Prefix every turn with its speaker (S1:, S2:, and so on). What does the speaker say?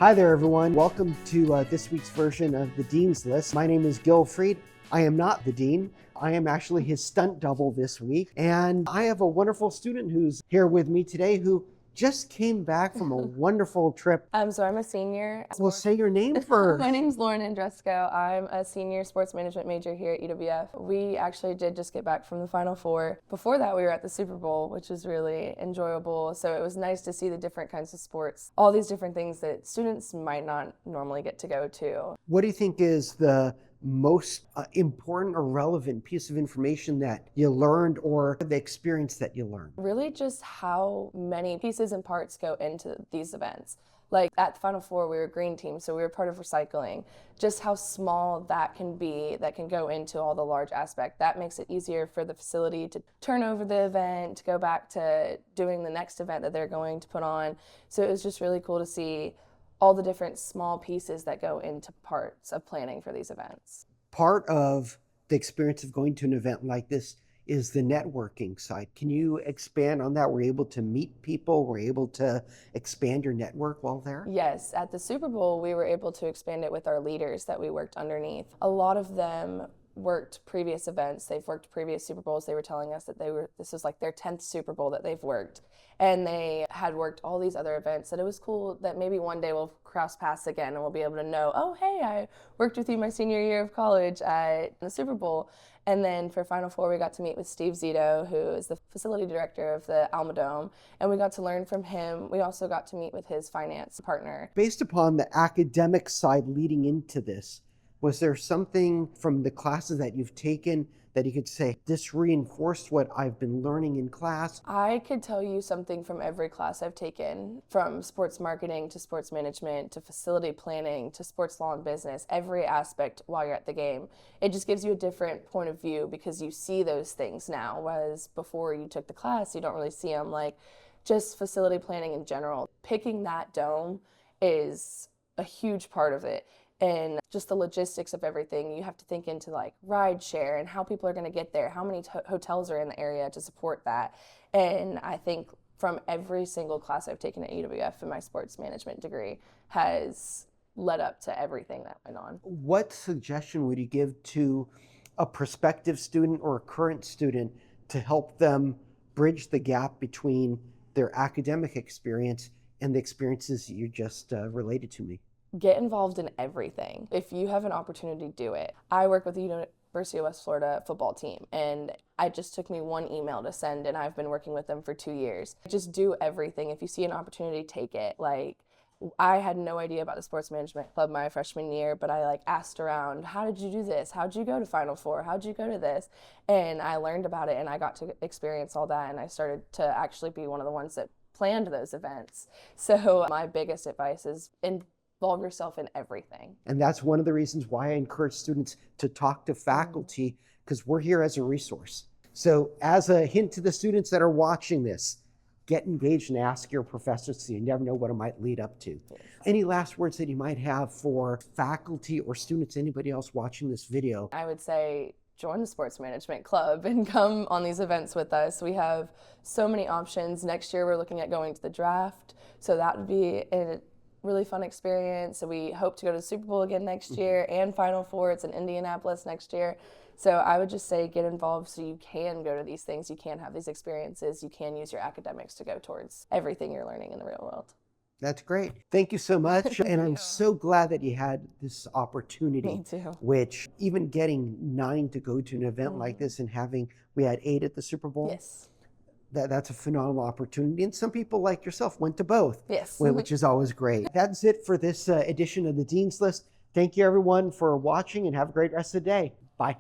S1: Hi there, everyone. Welcome to this week's version of the Dean's List. My name is Gil Fried. I am not the Dean. I am actually his stunt double this week. And I have a wonderful student who's here with me today who just came back from a wonderful trip.
S2: So I'm a senior.
S1: Well, say your name first.
S2: My name's Lauren Andrusko. I'm a senior sports management major here at UWF. We actually did just get back from the Final Four. Before that, we were at the Super Bowl, which was really enjoyable. So it was nice to see the different kinds of sports, all these different things that students might not normally get to go to.
S1: What do you think is the most important or relevant piece of information that you learned, or the experience that you learned?
S2: Really just how many pieces and parts go into these events. Like at the Final Four, we were a green team, so we were part of recycling. Just how small that can be, that can go into all the large aspect. That makes it easier for the facility to turn over the event, to go back to doing the next event that they're going to put on. So it was just really cool to see all the different small pieces that go into parts of planning for these events.
S1: Part of the experience of going to an event like this is the networking side. Can you expand on that? Were you able to meet people? Were you able to expand your network while there?
S2: Yes, at the Super Bowl, we were able to expand it with our leaders that we worked underneath. A lot of them worked previous events. They've worked previous Super Bowls. They were telling us that this was like their 10th Super Bowl that they've worked. And they had worked all these other events, that it was cool that maybe one day we'll cross paths again and we'll be able to know, oh, hey, I worked with you my senior year of college at the Super Bowl. And then for Final Four, we got to meet with Steve Zito, who is the facility director of the Alma Dome, and we got to learn from him. We also got to meet with his finance partner.
S1: Based upon the academic side leading into this, was there something from the classes that you've taken that you could say, this reinforced what I've been learning in class?
S2: I could tell you something from every class I've taken, from sports marketing to sports management to facility planning to sports law and business, every aspect while you're at the game. It just gives you a different point of view because you see those things now, whereas before you took the class, you don't really see them. Like just facility planning in general. Picking that dome is a huge part of it. And just the logistics of everything, you have to think into like ride share and how people are going to get there, how many hotels are in the area to support that. And I think from every single class I've taken at UWF in my sports management degree has led up to everything that went on.
S1: What suggestion would you give to a prospective student or a current student to help them bridge the gap between their academic experience and the experiences you just related to me?
S2: Get involved in everything. If you have an opportunity, do it. I work with the University of West Florida football team, and it just took me one email to send, and I've been working with them for 2 years. Just do everything. If you see an opportunity, take it. Like, I had no idea about the sports management club my freshman year, but I asked around, how did you do this? How'd you go to Final Four? How'd you go to this? And I learned about it, and I got to experience all that, and I started to actually be one of the ones that planned those events. So my biggest advice is involve yourself in everything.
S1: And that's one of the reasons why I encourage students to talk to faculty, because we're here as a resource. So as a hint to the students that are watching this, get engaged and ask your professors, so you never know what it might lead up to.
S2: Yes.
S1: Any last words that you might have for faculty or students, anybody else watching this video?
S2: I would say join the sports management club and come on these events with us. We have so many options. Next year we're looking at going to the draft, so that would be a really fun experience. So we hope to go to the Super Bowl again next year and Final Four. It's in Indianapolis next year. So I would just say get involved so you can go to these things, you can have these experiences, you can use your academics to go towards everything you're learning in the real world.
S1: That's great. Thank you so much. And I'm so glad that you had this opportunity.
S2: Me too.
S1: Which even getting 9 to go to an event like this and we had 8 at the Super Bowl.
S2: Yes.
S1: That's a phenomenal opportunity. And some people like yourself went to both,
S2: yes,
S1: which is always great. That's it for this edition of the Dean's List. Thank you everyone for watching and have a great rest of the day. Bye.